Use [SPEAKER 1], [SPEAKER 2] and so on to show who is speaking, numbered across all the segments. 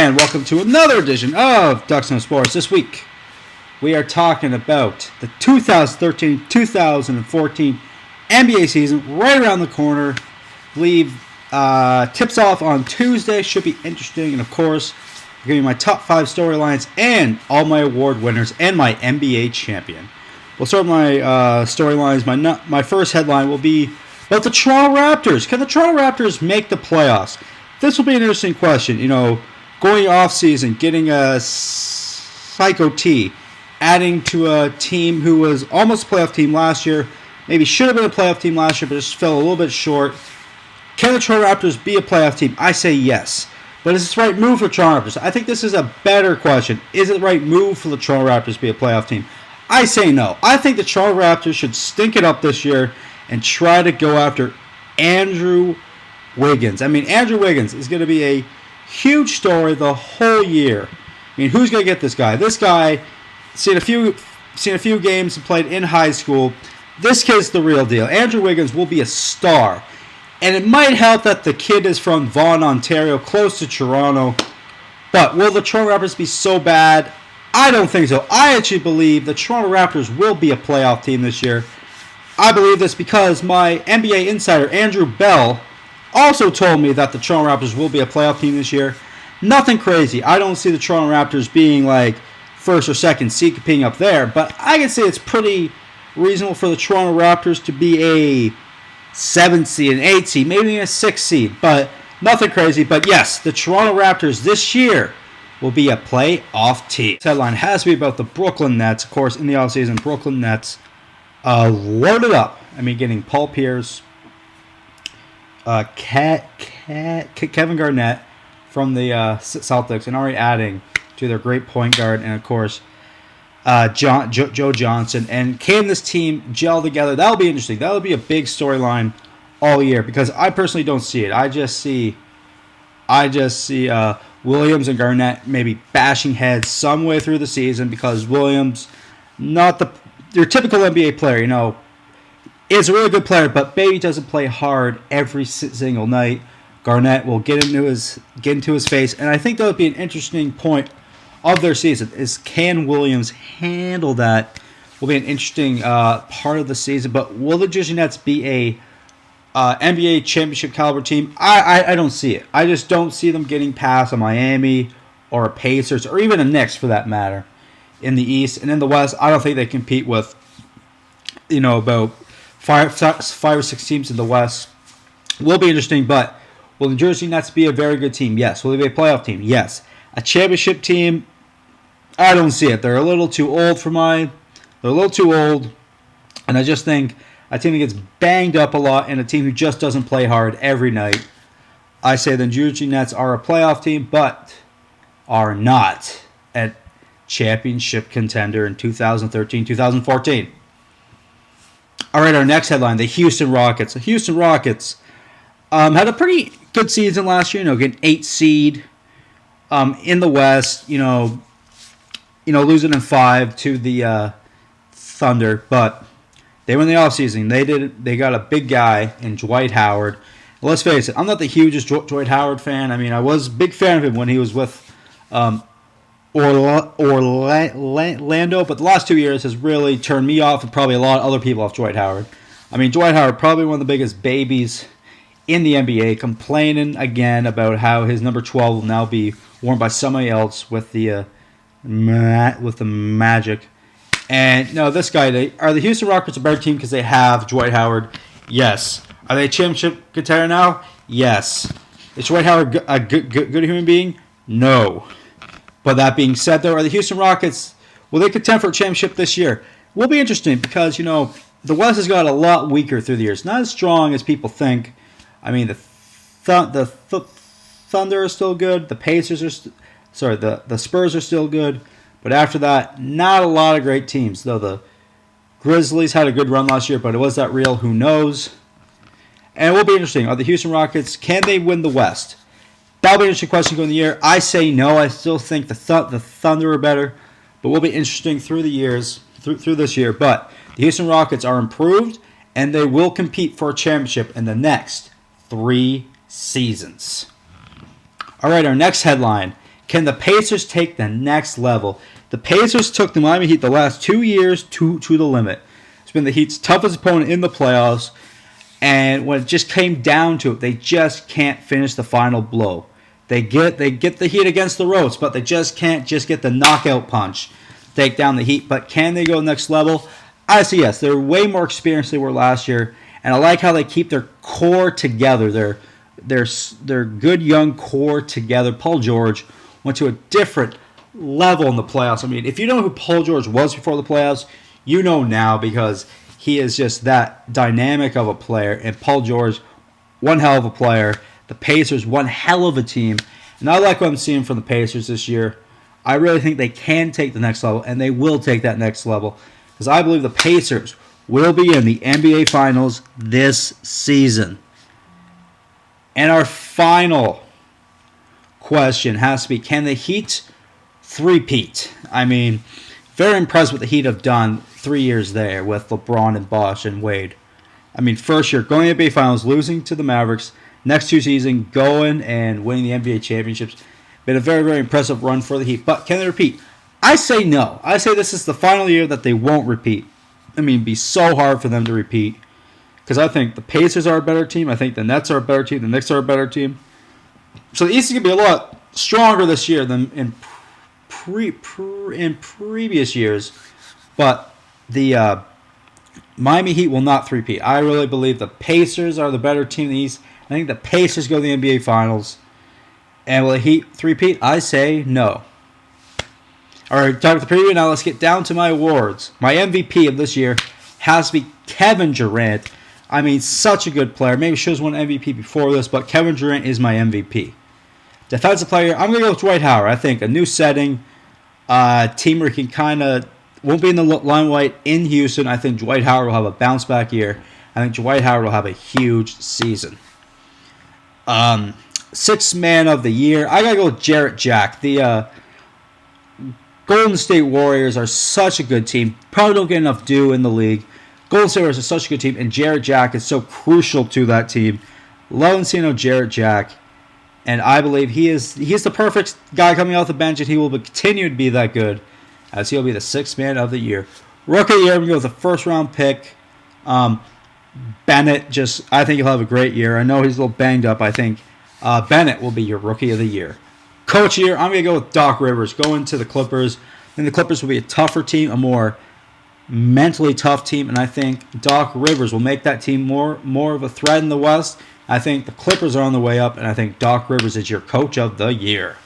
[SPEAKER 1] And welcome to another edition of Ducks No Sports. This week, we are talking about the 2013-2014 NBA season right around the corner. I believe tips off on Tuesday. Should be interesting. And of course, I'll give you my top 5 storylines and all my award winners and my NBA champion. We'll start with my storylines. My first headline will be about the Toronto Raptors. Can the Toronto Raptors make the playoffs? This will be an interesting question. Going off season, getting a Psycho T, adding to a team who was almost a playoff team last year, maybe should have been a playoff team last year, but just fell a little bit short. Can the Toronto Raptors be a playoff team? I say yes. But is this the right move for the Toronto Raptors? I think this is a better question. Is it the right move for the Toronto Raptors to be a playoff team? I say no. I think the Toronto Raptors should stink it up this year and try to go after Andrew Wiggins. Andrew Wiggins is going to be a huge story the whole year. Who's going to get this guy? This guy, seen a few games and played in high school. This kid's the real deal. Andrew Wiggins will be a star. And it might help that the kid is from Vaughan, Ontario, close to Toronto. But will the Toronto Raptors be so bad? I don't think so. I actually believe the Toronto Raptors will be a playoff team this year. I believe this because my NBA insider, Andrew Bell, also told me that the Toronto Raptors will be a playoff team this year. Nothing crazy. I don't see the Toronto Raptors being like first or second seed competing up there, but I can say it's pretty reasonable for the Toronto Raptors to be a 7th seed, an 8th seed, maybe a 6th seed, but nothing crazy. But yes, the Toronto Raptors this year will be a playoff team. This headline has to be about the Brooklyn Nets. Of course, in the offseason, Brooklyn Nets loaded up. Getting Paul Pierce, Kevin Garnett from the Celtics, and already adding to their great point guard, and of course, Joe Johnson. And can this team gel together? That'll be interesting. That'll be a big storyline all year because I personally don't see it. I just see Williams and Garnett maybe bashing heads some way through the season because Williams, not your typical NBA player, is a really good player, but maybe doesn't play hard every single night. Garnett will get into his face, and I think that would be an interesting point of their season. Is can Williams handle that? Will be an interesting part of the season. But will the Jersey Nets be a NBA championship caliber team? I don't see it. I just don't see them getting past a Miami or a Pacers or even a Knicks for that matter in the East. And in the West, I don't think they compete with about five or six teams in the West. Will be interesting, but will the Jersey Nets be a very good team? Yes. Will they be a playoff team? Yes. A championship team? I don't see it. They're a little too old for mine. They're a little too old, and I just think a team that gets banged up a lot and a team who just doesn't play hard every night. I say the Jersey Nets are a playoff team, but are not a championship contender in 2013-2014. All right, our next headline, the Houston Rockets. The Houston Rockets had a pretty good season last year, getting 8th seed in the West, losing in 5 to the Thunder, but they were in the offseason. They got a big guy in Dwight Howard. Let's face it, I'm not the hugest Dwight Howard fan. I was a big fan of him when he was with Orlando, but the last 2 years has really turned me off and probably a lot of other people off Dwight Howard. Dwight Howard, probably one of the biggest babies in the NBA, complaining again about how his number 12 will now be worn by somebody else with the Magic. And no, this guy, are the Houston Rockets a better team because they have Dwight Howard? Yes. Are they a championship contender now? Yes. Is Dwight Howard a good human being? No. But that being said, though, are the Houston Rockets, will they contend for a championship this year? Will be interesting because, the West has got a lot weaker through the years. Not as strong as people think. The Thunder are still good. The Pacers are the Spurs are still good. But after that, not a lot of great teams. Though the Grizzlies had a good run last year, but was that real? Who knows? And it will be interesting. Are the Houston Rockets, can they win the West? That'll be an interesting question going the year. I say no. I still think the Thunder are better. But will be interesting through the years, through this year. But the Houston Rockets are improved, and they will compete for a championship in the next 3 seasons. All right, our next headline. Can the Pacers take the next level? The Pacers took the Miami Heat the last 2 years to the limit. It's been the Heat's toughest opponent in the playoffs. And when it just came down to it, they just can't finish the final blow. They get the Heat against the ropes, but they just can't just get the knockout punch, take down the Heat. But can they go next level? I say yes. They're way more experienced than they were last year, and I like how they keep their core together. Their good young core together. Paul George went to a different level in the playoffs. I mean, if you know who Paul George was before the playoffs, you know now because he is just that dynamic of a player. And Paul George, one hell of a player. The Pacers, one hell of a team. And I like what I'm seeing from the Pacers this year. I really think they can take the next level, and they will take that next level. Because I believe the Pacers will be in the NBA Finals this season. And our final question has to be, can the Heat three-peat? I mean, very impressed with the Heat have done 3 years there with LeBron and Bosh and Wade. I mean, first year, going to the NBA Finals, losing to the Mavericks. Next 2 seasons, going and winning the NBA championships. Been a very, very impressive run for the Heat. But can they repeat? I say no. I say this is the final year that they won't repeat. I mean, it'd be so hard for them to repeat. Because I think the Pacers are a better team. I think the Nets are a better team. The Knicks are a better team. So the East is going to be a lot stronger this year than in previous years. But the Miami Heat will not three-peat. I really believe the Pacers are the better team in the East. I think the Pacers go to the NBA Finals. And will the Heat three-peat? I say no. All right, time for the preview. Now let's get down to my awards. My MVP of this year has to be Kevin Durant. I mean, such a good player. Maybe should have won MVP before this, but Kevin Durant is my MVP. Defensive player, I'm going to go with Dwight Howard. I think a new setting, team where he can kind of won't be in the limelight in Houston. I think Dwight Howard will have a bounce-back year. I think Dwight Howard will have a huge season. Sixth man of the year, I got to go with Jarrett Jack. The Golden State Warriors are such a good team. Probably don't get enough due in the league. Golden State Warriors are such a good team, and Jarrett Jack is so crucial to that team. Love seeing Jarrett Jack, and I believe he's the perfect guy coming off the bench, and he will continue to be that good, as he'll be the sixth man of the year. Rookie of the year, I'm going to go with the first-round pick. Bennett, I think he'll have a great year. I know he's a little banged up. I think Bennett will be your rookie of the year. Coach of the year, I'm going to go with Doc Rivers, going to the Clippers. I think the Clippers will be a tougher team, a more mentally tough team, and I think Doc Rivers will make that team more of a threat in the West. I think the Clippers are on the way up, and I think Doc Rivers is your coach of the year.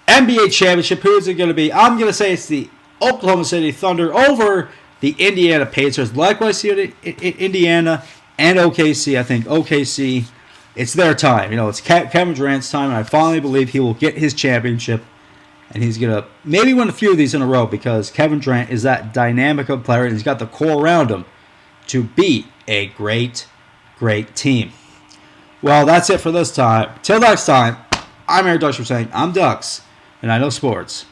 [SPEAKER 1] NBA championship, who is it going to be? I'm going to say it's the Oklahoma City Thunder over the Indiana Pacers. Likewise, here in Indiana and OKC. I think OKC, it's their time. You know, it's Kevin Durant's time, and I finally believe he will get his championship. And he's going to maybe win a few of these in a row because Kevin Durant is that dynamic of player, and he's got the core around him to be a great, great team. Well, that's it for this time. Till next time, I'm Eric Ducks saying I'm Ducks, and I know sports.